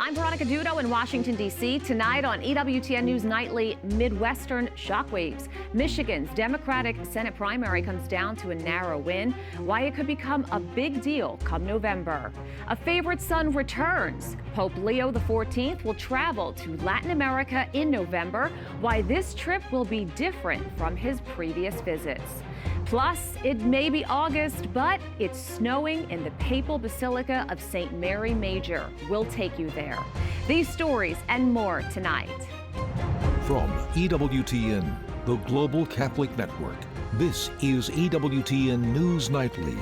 I'm Veronica Dudo in Washington, D.C. Tonight on EWTN News Nightly, Midwestern shockwaves. Michigan's Democratic Senate primary comes down to a narrow win, why it could become a big deal come November. A favorite son returns. Pope Leo XIV will travel to Latin America in November, why this trip will be different from his previous visits. Plus, it may be August, but it's snowing in the Papal Basilica of St. Mary Major. We'll take you there. These stories and more tonight. From EWTN, the Global Catholic Network, this is EWTN News Nightly.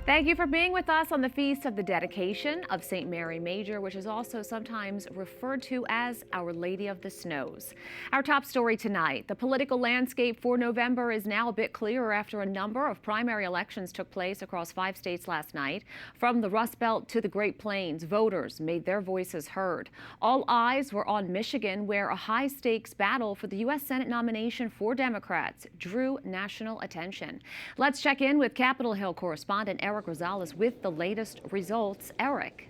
Thank you for being with us on the Feast of the Dedication of St. Mary Major, which is also sometimes referred to as Our Lady of the Snows. Our top story tonight, the political landscape for November is now a bit clearer after a number of primary elections took place across 5 states last night. From the Rust Belt to the Great Plains, voters made their voices heard. All eyes were on Michigan, where a high-stakes battle for the U.S. Senate nomination for Democrats drew national attention. Let's check in with Capitol Hill correspondent Eric Rosales with the latest results. Eric.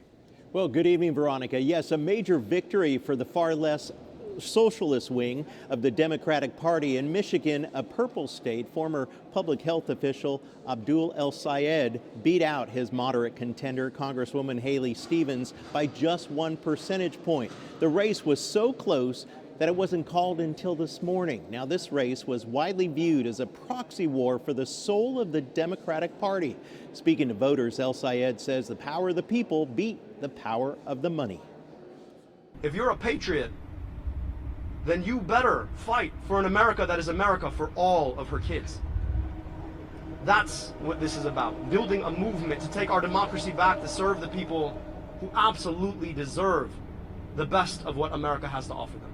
Well, good evening, Veronica. Yes, a major victory for the far less socialist wing of the Democratic Party in Michigan, a purple state. Former public health official Abdul El-Sayed beat out his moderate contender, Congresswoman Haley Stevens, by just 1 percentage point. The race was so close that it wasn't called until this morning. Now, this race was widely viewed as a proxy war for the soul of the Democratic Party. Speaking to voters, El-Sayed says the power of the people beat the power of the money. If you're a patriot, then you better fight for an America that is America for all of her kids. That's what this is about, building a movement to take our democracy back, to serve the people who absolutely deserve the best of what America has to offer them.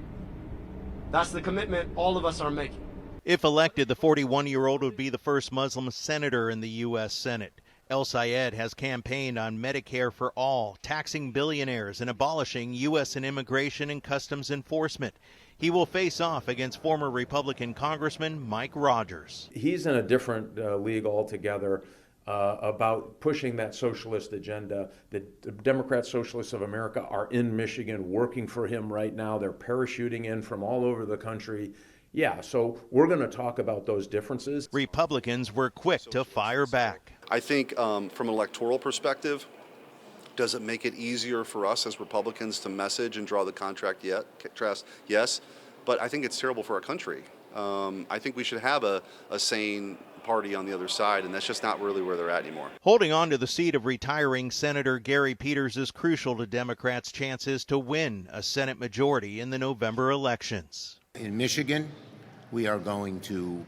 That's the commitment all of us are making. If elected, the 41-year-old would be the first Muslim senator in the U.S. Senate. El-Sayed has campaigned on Medicare for all, taxing billionaires, and abolishing U.S. and immigration and customs enforcement. He will face off against former Republican Congressman Mike Rogers. He's in a different league altogether about pushing that socialist agenda. The Democrat Socialists of America are in Michigan working for him right now. They're parachuting in from all over the country. Yeah, so we're going to talk about those differences. Republicans were quick to fire back. I think from an electoral perspective, does it make it easier for us as Republicans to message and draw the contrast? Yes, but I think it's terrible for our country. I think we should have a sane party on the other side, and that's just not really where they're at anymore. Holding on to the seat of retiring Senator Gary Peters is crucial to Democrats' chances to win a Senate majority in the November elections. In Michigan, we are going to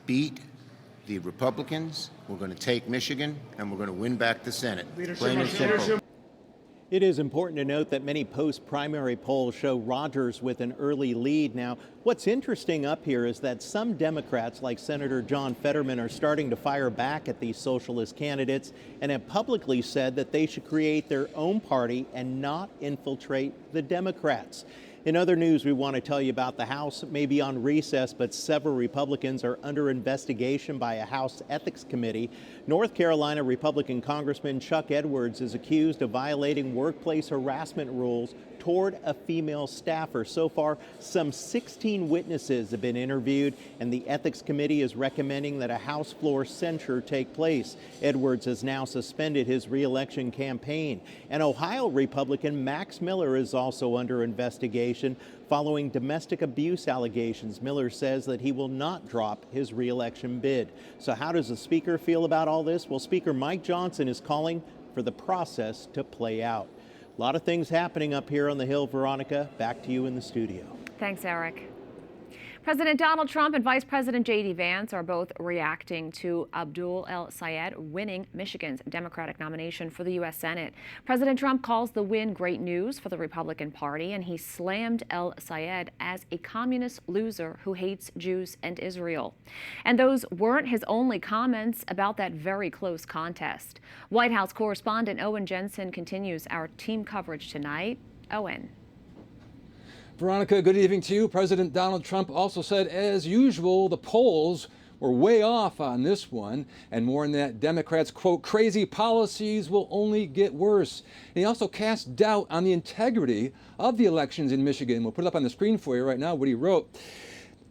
beat the Republicans. We're going to take Michigan, and we're going to win back the Senate. Plain and simple. It is important to note that many post-primary polls show Rogers with an early lead. Now, what's interesting up here is that some Democrats, like Senator John Fetterman, are starting to fire back at these socialist candidates and have publicly said that they should create their own party and not infiltrate the Democrats. In other news, we want to tell you about the House may be on recess, but several Republicans are under investigation by a House Ethics Committee. North Carolina Republican Congressman Chuck Edwards is accused of violating workplace harassment rules toward a female staffer. So far, some 16 witnesses have been interviewed, and the Ethics Committee is recommending that a House floor censure take place. Edwards has now suspended his re-election campaign. And Ohio Republican Max Miller is also under investigation following domestic abuse allegations. Miller says that he will not drop his re-election bid. So how does the Speaker feel about all this? Well, Speaker Mike Johnson is calling for the process to play out. A lot of things happening up here on the Hill. Veronica, back to you in the studio. Thanks, Eric. President Donald Trump and Vice President J.D. Vance are both reacting to Abdul El-Sayed winning Michigan's Democratic nomination for the U.S. Senate. President Trump calls the win great news for the Republican Party, and he slammed El-Sayed as a communist loser who hates Jews and Israel. And those weren't his only comments about that very close contest. White House correspondent Owen Jensen continues our team coverage tonight. Owen. Veronica, good evening to you. President Donald Trump also said, as usual, the polls were way off on this one, and more on that Democrats' quote, crazy policies will only get worse. And he also cast doubt on the integrity of the elections in Michigan. We'll put it up on the screen for you right now, what he wrote.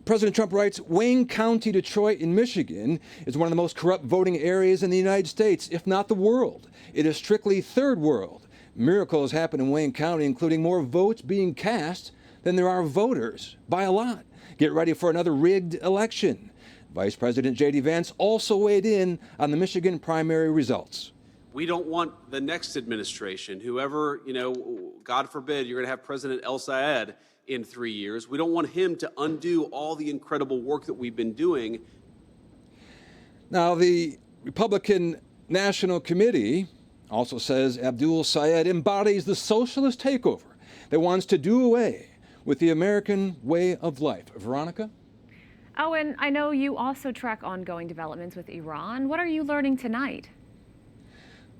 President Trump writes, Wayne County, Detroit in Michigan is one of the most corrupt voting areas in the United States, if not the world. It is strictly third world. Miracles happen in Wayne County, including more votes being cast than there are voters, by a lot. Get ready for another rigged election. Vice President J.D. Vance also weighed in on the Michigan primary results. We don't want the next administration, whoever, God forbid, you're going to have President El Sayed in 3 years. We don't want him to undo all the incredible work that we've been doing. Now, the Republican National Committee also says Abdul Sayed embodies the socialist takeover that wants to do away with the American way of life. Veronica? Oh, and I know you also track ongoing developments with Iran. What are you learning tonight?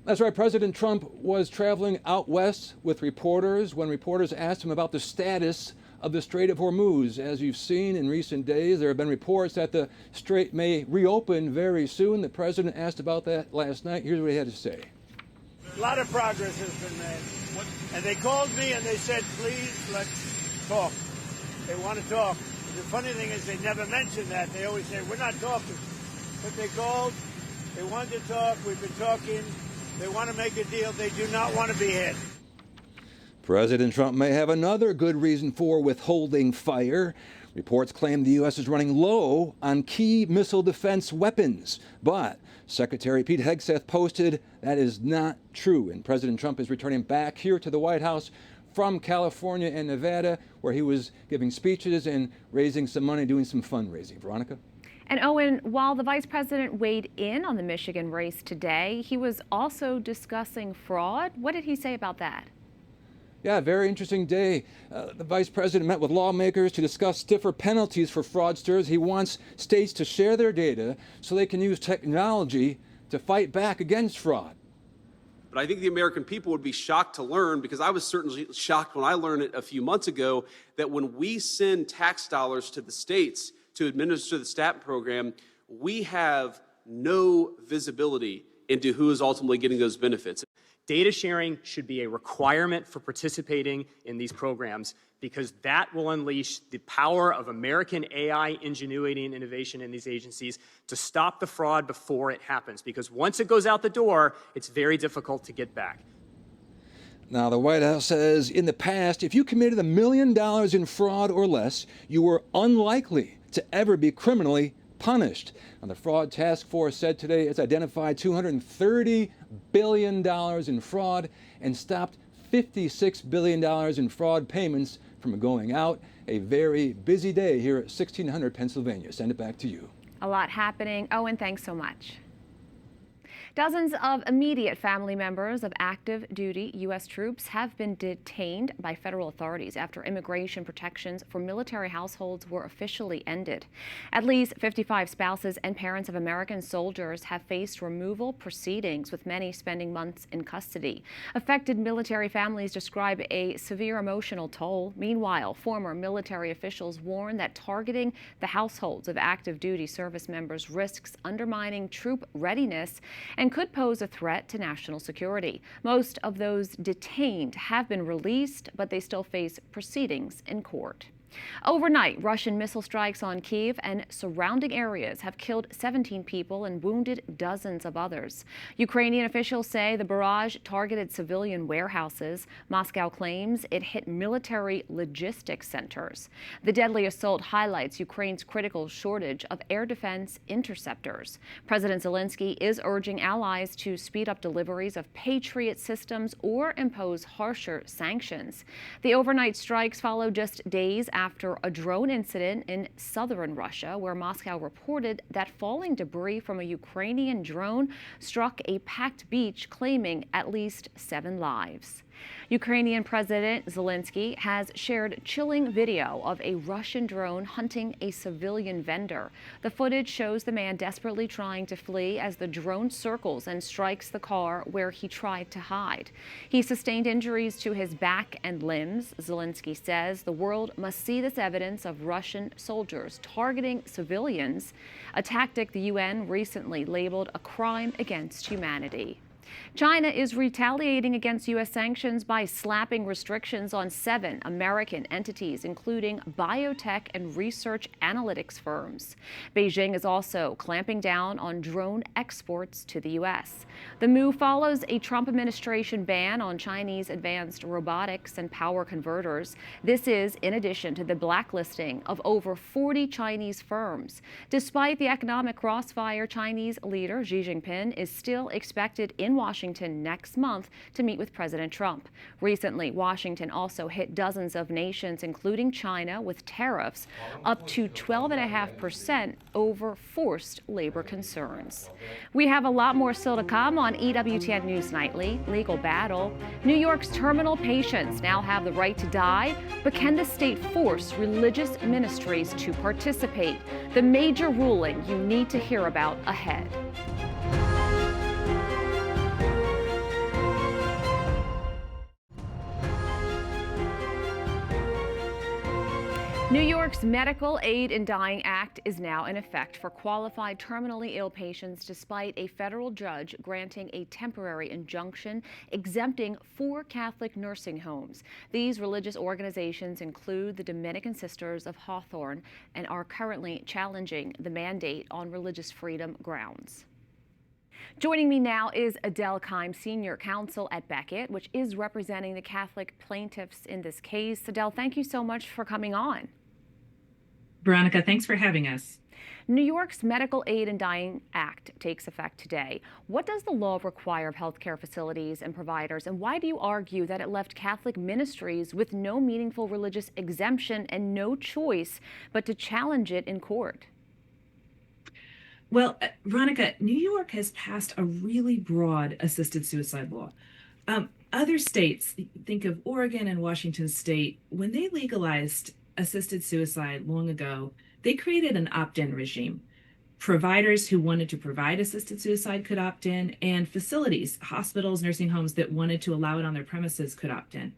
That's right. President Trump was traveling out west with reporters when reporters asked him about the status of the Strait of Hormuz. As you've seen in recent days, there have been reports that the strait may reopen very soon. The president asked about that last night. Here's what he had to say. A lot of progress has been made. And they called me and they said, please, let's talk. They want to talk. The funny thing is they never mention that. They always say, we're not talking. But they called. They wanted to talk. We've been talking. They want to make a deal. They do not want to be hit. President Trump may have another good reason for withholding fire. Reports claim the U.S. is running low on key missile defense weapons. But Secretary Pete Hegseth posted that is not true. And President Trump is returning back here to the White House from California and Nevada, where he was giving speeches and raising some money, doing some fundraising. Veronica? And Owen, while the vice president weighed in on the Michigan race today, he was also discussing fraud. What did he say about that? Yeah, very interesting day. The vice president met with lawmakers to discuss stiffer penalties for fraudsters. He wants states to share their data so they can use technology to fight back against fraud. But I think the American people would be shocked to learn, because I was certainly shocked when I learned it a few months ago, that when we send tax dollars to the states to administer the STAT program, we have no visibility into who is ultimately getting those benefits. Data sharing should be a requirement for participating in these programs, because that will unleash the power of American AI ingenuity and innovation in these agencies to stop the fraud before it happens. Because once it goes out the door, it's very difficult to get back. Now, the White House says in the past, if you committed $1 million in fraud or less, you were unlikely to ever be criminally punished. And the Fraud Task Force said today it's identified $230 billion in fraud and stopped $56 billion in fraud payments from going out. A very busy day here at 1600 Pennsylvania. Send it back to you. A lot happening. Owen, thanks so much. Dozens of immediate family members of active duty U.S. troops have been detained by federal authorities after immigration protections for military households were officially ended. At least 55 spouses and parents of American soldiers have faced removal proceedings, with many spending months in custody. Affected military families describe a severe emotional toll. Meanwhile, former military officials warn that targeting the households of active duty service members risks undermining troop readiness and could pose a threat to national security. Most of those detained have been released, but they still face proceedings in court. Overnight, Russian missile strikes on Kyiv and surrounding areas have killed 17 people and wounded dozens of others. Ukrainian officials say the barrage targeted civilian warehouses. Moscow claims it hit military logistics centers. The deadly assault highlights Ukraine's critical shortage of air defense interceptors. President Zelensky is urging allies to speed up deliveries of Patriot systems or impose harsher sanctions. The overnight strikes follow just days after a drone incident in southern Russia, where Moscow reported that falling debris from a Ukrainian drone struck a packed beach, claiming at least 7 lives. Ukrainian President Zelensky has shared chilling video of a Russian drone hunting a civilian vendor. The footage shows the man desperately trying to flee as the drone circles and strikes the car where he tried to hide. He sustained injuries to his back and limbs. Zelensky says the world must see this evidence of Russian soldiers targeting civilians, a tactic the UN recently labeled a crime against humanity. China is retaliating against U.S. sanctions by slapping restrictions on 7 American entities, including biotech and research analytics firms. Beijing is also clamping down on drone exports to the U.S. The move follows a Trump administration ban on Chinese advanced robotics and power converters. This is in addition to the blacklisting of over 40 Chinese firms. Despite the economic crossfire, Chinese leader Xi Jinping is still expected in Washington next month to meet with President Trump. Recently, Washington also hit dozens of nations, including China, with tariffs up to 12.5% over forced labor concerns. We have a lot more still to come on EWTN News Nightly. Legal battle. New York's terminal patients now have the right to die, but can the state force religious ministries to participate? The major ruling you need to hear about ahead. New York's Medical Aid in Dying Act is now in effect for qualified terminally ill patients, despite a federal judge granting a temporary injunction exempting 4 Catholic nursing homes. These religious organizations include the Dominican Sisters of Hawthorne and are currently challenging the mandate on religious freedom grounds. Joining me now is Adele Keim, Senior Counsel at Beckett, which is representing the Catholic plaintiffs in this case. Adele, thank you so much for coming on. Veronica, thanks for having us. New York's Medical Aid in Dying Act takes effect today. What does the law require of healthcare facilities and providers, and why do you argue that it left Catholic ministries with no meaningful religious exemption and no choice but to challenge it in court? Well, Veronica, New York has passed a really broad assisted suicide law. Other states, think of Oregon and Washington State, when they legalized assisted suicide long ago, they created an opt-in regime. Providers who wanted to provide assisted suicide could opt in, and facilities, hospitals, nursing homes that wanted to allow it on their premises could opt in.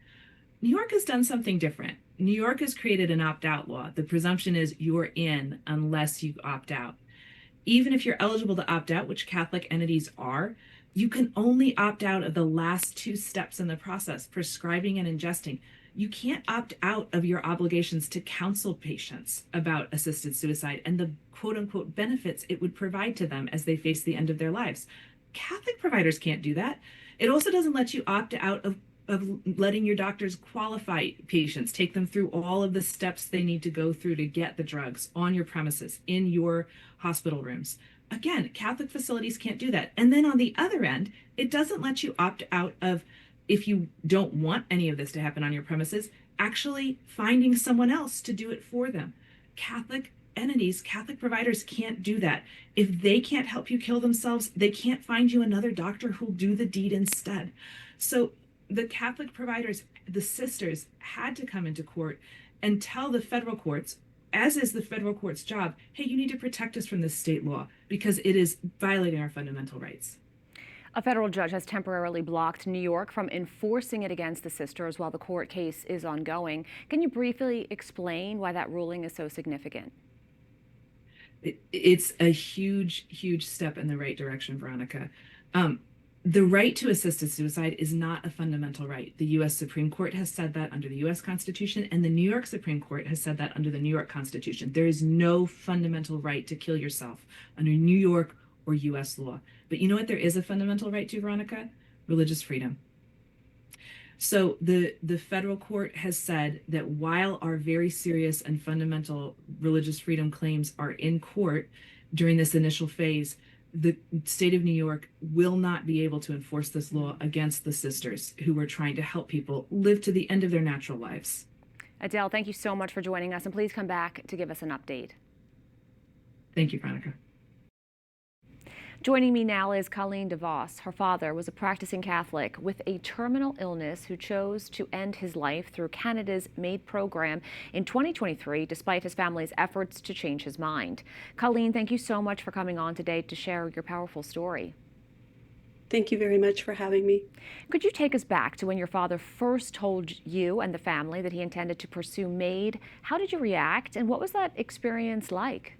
New York has done something different. New York has created an opt-out law. The presumption is you're in unless you opt out. Even if you're eligible to opt out, which Catholic entities are, you can only opt out of the last 2 steps in the process, prescribing and ingesting. You can't opt out of your obligations to counsel patients about assisted suicide and the quote unquote benefits it would provide to them as they face the end of their lives. Catholic providers can't do that. It also doesn't let you opt out of letting your doctors qualify patients, take them through all of the steps they need to go through to get the drugs on your premises, in your hospital rooms. Again, Catholic facilities can't do that. And then on the other end, it doesn't let you opt out of, if you don't want any of this to happen on your premises, actually finding someone else to do it for them. Catholic entities, Catholic providers can't do that. If they can't help you kill themselves, they can't find you another doctor who'll do the deed instead. So the Catholic providers, the sisters, had to come into court and tell the federal courts, as is the federal court's job, hey, you need to protect us from this state law because it is violating our fundamental rights. A federal judge has temporarily blocked New York from enforcing it against the sisters while the court case is ongoing. Can you briefly explain why that ruling is so significant? It's a huge, huge step in the right direction, Veronica. The right to assisted suicide is not a fundamental right. The U.S. Supreme Court has said that under the U.S. Constitution, and the New York Supreme Court has said that under the New York Constitution. There is no fundamental right to kill yourself under New York or U.S. law. But you know what there is a fundamental right to, Veronica? Religious freedom. So the federal court has said that while our very serious and fundamental religious freedom claims are in court during this initial phase, the state of New York will not be able to enforce this law against the sisters who are trying to help people live to the end of their natural lives. Adele, thank you so much for joining us, and please come back to give us an update. Thank you, Veronica. Joining me now is Colleen DeVos. Her father was a practicing Catholic with a terminal illness who chose to end his life through Canada's MAID program in 2023, despite his family's efforts to change his mind. Colleen, thank you so much for coming on today to share your powerful story. Thank you very much for having me. Could you take us back to when your father first told you and the family that he intended to pursue MAID? How did you react, and what was that experience like?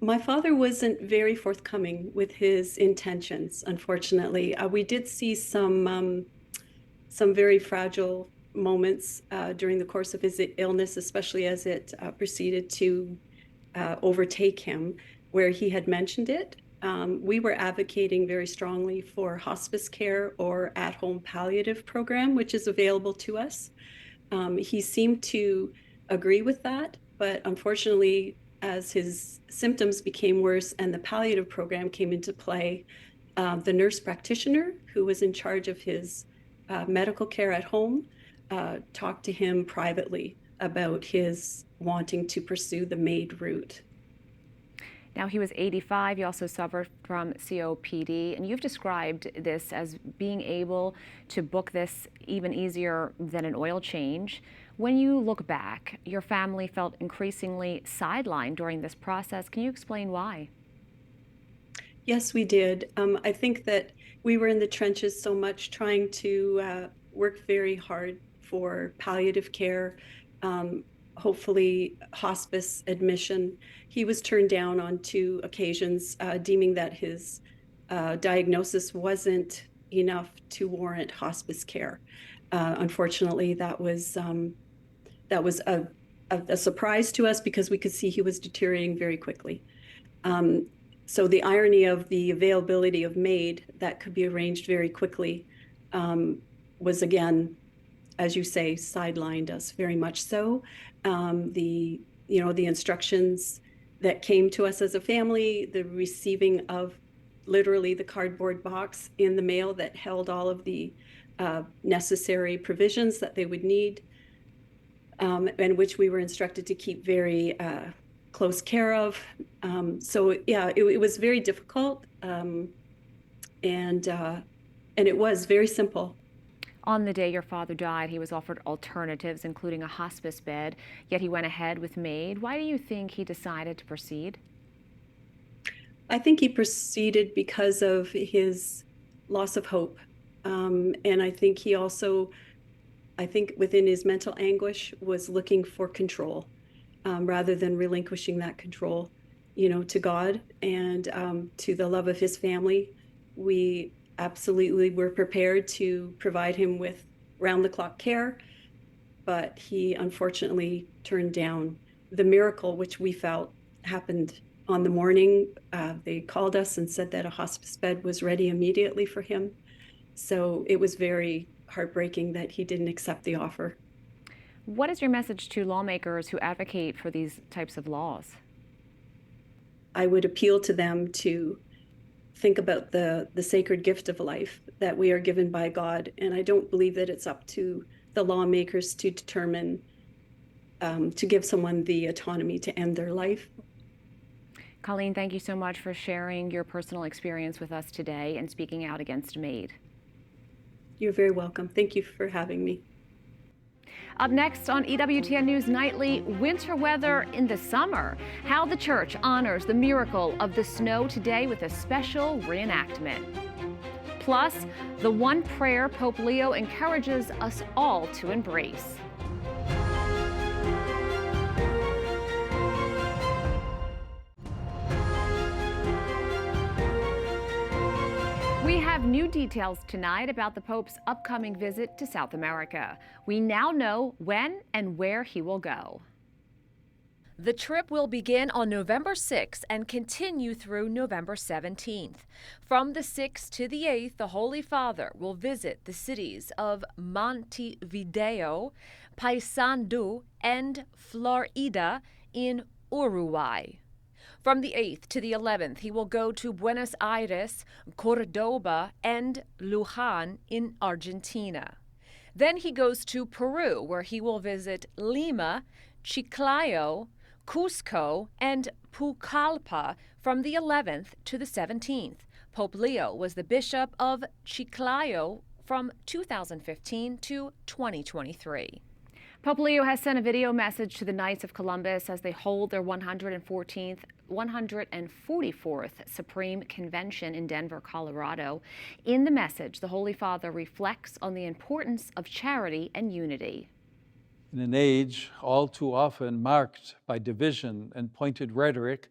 My father wasn't very forthcoming with his intentions, unfortunately. We did see some very fragile moments during the course of his illness, especially as it proceeded to overtake him, where he had mentioned it. We were advocating very strongly for hospice care or at-home palliative program, which is available to us. He seemed to agree with that, but unfortunately, as his symptoms became worse and the palliative program came into play, the nurse practitioner who was in charge of his medical care at home talked to him privately about his wanting to pursue the MAID route. Now, he was 85. He also suffered from COPD, and you've described this as being able to book this even easier than an oil change. When you look back, your family felt increasingly sidelined during this process. Can you explain why? Yes, we did. I think that we were in the trenches so much trying to work very hard for palliative care, hopefully hospice admission. He was turned down on 2 occasions, deeming that his diagnosis wasn't enough to warrant hospice care. Unfortunately, that was a surprise to us because we could see he was deteriorating very quickly. So the irony of the availability of MAID that could be arranged very quickly was, again, as you say, sidelined us very much so. The instructions that came to us as a family, the receiving of literally the cardboard box in the mail that held all of the necessary provisions that they would need, and which we were instructed to keep very close care of. So yeah, it was very difficult, and it was very simple. On the day your father died, he was offered alternatives, including a hospice bed, yet he went ahead with MAID. Why do you think he decided to proceed? I think he proceeded because of his loss of hope. And I think he also, within his mental anguish, was looking for control rather than relinquishing that control, to God and to the love of his family. We absolutely were prepared to provide him with round-the-clock care, but he unfortunately turned down the miracle, which we felt happened on the morning. They called us and said that a hospice bed was ready immediately for him. So it was very heartbreaking that he didn't accept the offer. What is your message to lawmakers who advocate for these types of laws? I would appeal to them to think about the sacred gift of life that we are given by God. And I don't believe that it's up to the lawmakers to determine, to give someone the autonomy to end their life. Colleen, thank you so much for sharing your personal experience with us today and speaking out against MAID. You're very welcome. Thank you for having me. Up next on EWTN News Nightly, winter weather in the summer. How the church honors the miracle of the snow today with a special reenactment. Plus, the one prayer Pope Leo encourages us all to embrace. We have new details tonight about the Pope's upcoming visit to South America. We now know when and where he will go. The trip will begin on November 6th and continue through November 17th. From the 6th to the 8th, the Holy Father will visit the cities of Montevideo, Paysandú, and Florida in Uruguay. From the 8th to the 11th, he will go to Buenos Aires, Cordoba, and Luján in Argentina. Then he goes to Peru, where he will visit Lima, Chiclayo, Cusco, and Pucallpa from the 11th to the 17th. Pope Leo was the Bishop of Chiclayo from 2015 to 2023. Pope Leo has sent a video message to the Knights of Columbus as they hold their 144th Supreme Convention in Denver, Colorado. In the message, the Holy Father reflects on the importance of charity and unity. In an age all too often marked by division and pointed rhetoric,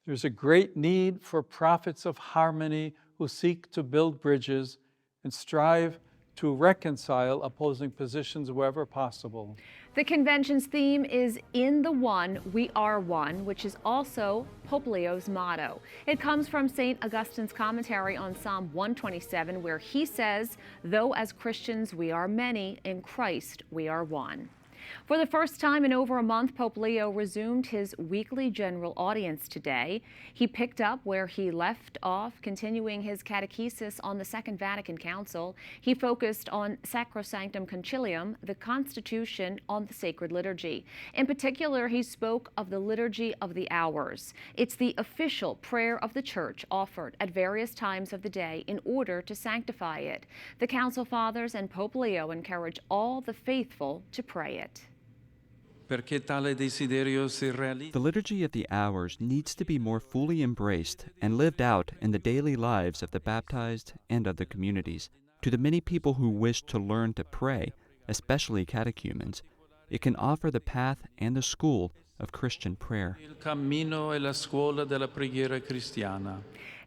there's a great need for prophets of harmony who seek to build bridges and strive to reconcile opposing positions wherever possible. The convention's theme is "In the One, We Are One," which is also Pope Leo's motto. It comes from St. Augustine's commentary on Psalm 127, where he says, "Though as Christians we are many, in Christ we are one." For the first time in over a month, Pope Leo resumed his weekly general audience today. He picked up where he left off, continuing his catechesis on the Second Vatican Council. He focused on Sacrosanctum Concilium, the Constitution on the Sacred Liturgy. In particular, he spoke of the Liturgy of the Hours. It's the official prayer of the Church offered at various times of the day in order to sanctify it. The Council Fathers and Pope Leo encourage all the faithful to pray it. The Liturgy of the Hours needs to be more fully embraced and lived out in the daily lives of the baptized and of the communities. To the many people who wish to learn to pray, especially catechumens, it can offer the path and the school of Christian prayer.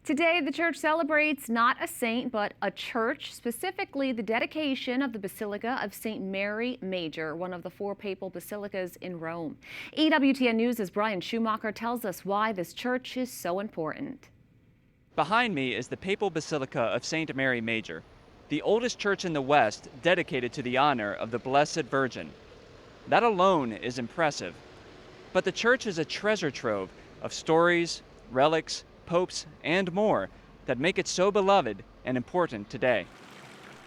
Today, the Church celebrates not a saint, but a church, specifically the dedication of the Basilica of St. Mary Major, one of the 4 papal basilicas in Rome. EWTN News' Brian Schumacher tells us why this church is so important. Behind me is the Papal Basilica of St. Mary Major, the oldest church in the West dedicated to the honor of the Blessed Virgin. That alone is impressive. But the church is a treasure trove of stories, relics, popes, and more that make it so beloved and important today.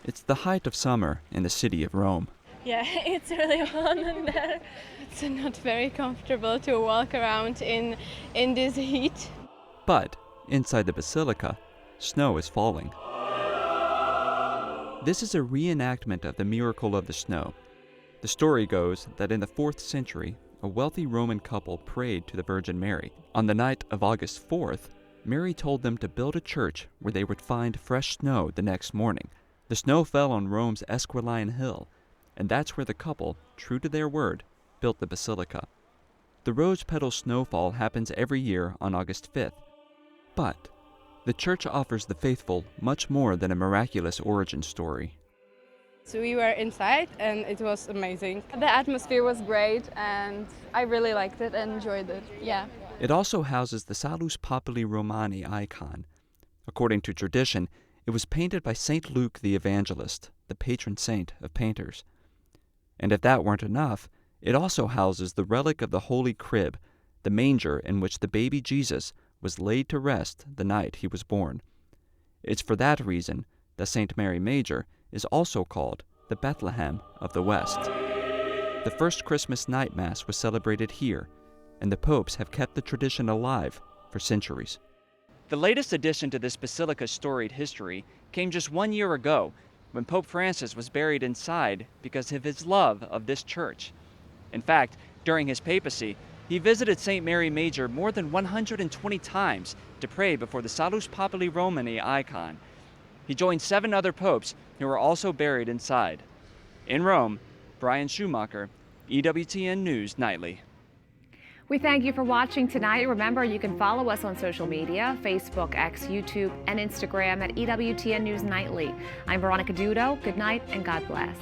It's the height of summer in the city of Rome. Yeah, it's really warm in there. It's not very comfortable to walk around in this heat. But inside the basilica, snow is falling. This is a reenactment of the miracle of the snow. The story goes that in the 4th century, a wealthy Roman couple prayed to the Virgin Mary. On the night of August 4th, Mary told them to build a church where they would find fresh snow the next morning. The snow fell on Rome's Esquiline Hill, and that's where the couple, true to their word, built the basilica. The rose petal snowfall happens every year on August 5th. But the church offers the faithful much more than a miraculous origin story. So we were inside and it was amazing. The atmosphere was great and I really liked it and enjoyed it, yeah. It also houses the Salus Populi Romani icon. According to tradition, it was painted by St. Luke the Evangelist, the patron saint of painters. And if that weren't enough, it also houses the relic of the Holy Crib, the manger in which the baby Jesus was laid to rest the night he was born. It's for that reason that St. Mary Major is also called the Bethlehem of the West. The first Christmas night Mass was celebrated here, and the popes have kept the tradition alive for centuries. The latest addition to this basilica's storied history came just 1 year ago, when Pope Francis was buried inside because of his love of this church. In fact, during his papacy, he visited St. Mary Major more than 120 times to pray before the Salus Populi Romani icon. He joined 7 other popes who were also buried inside. In Rome, Brian Schumacher, EWTN News Nightly. We thank you for watching tonight. Remember, you can follow us on social media, Facebook, X, YouTube, and Instagram at EWTN News Nightly. I'm Veronica Dudo. Good night and God bless.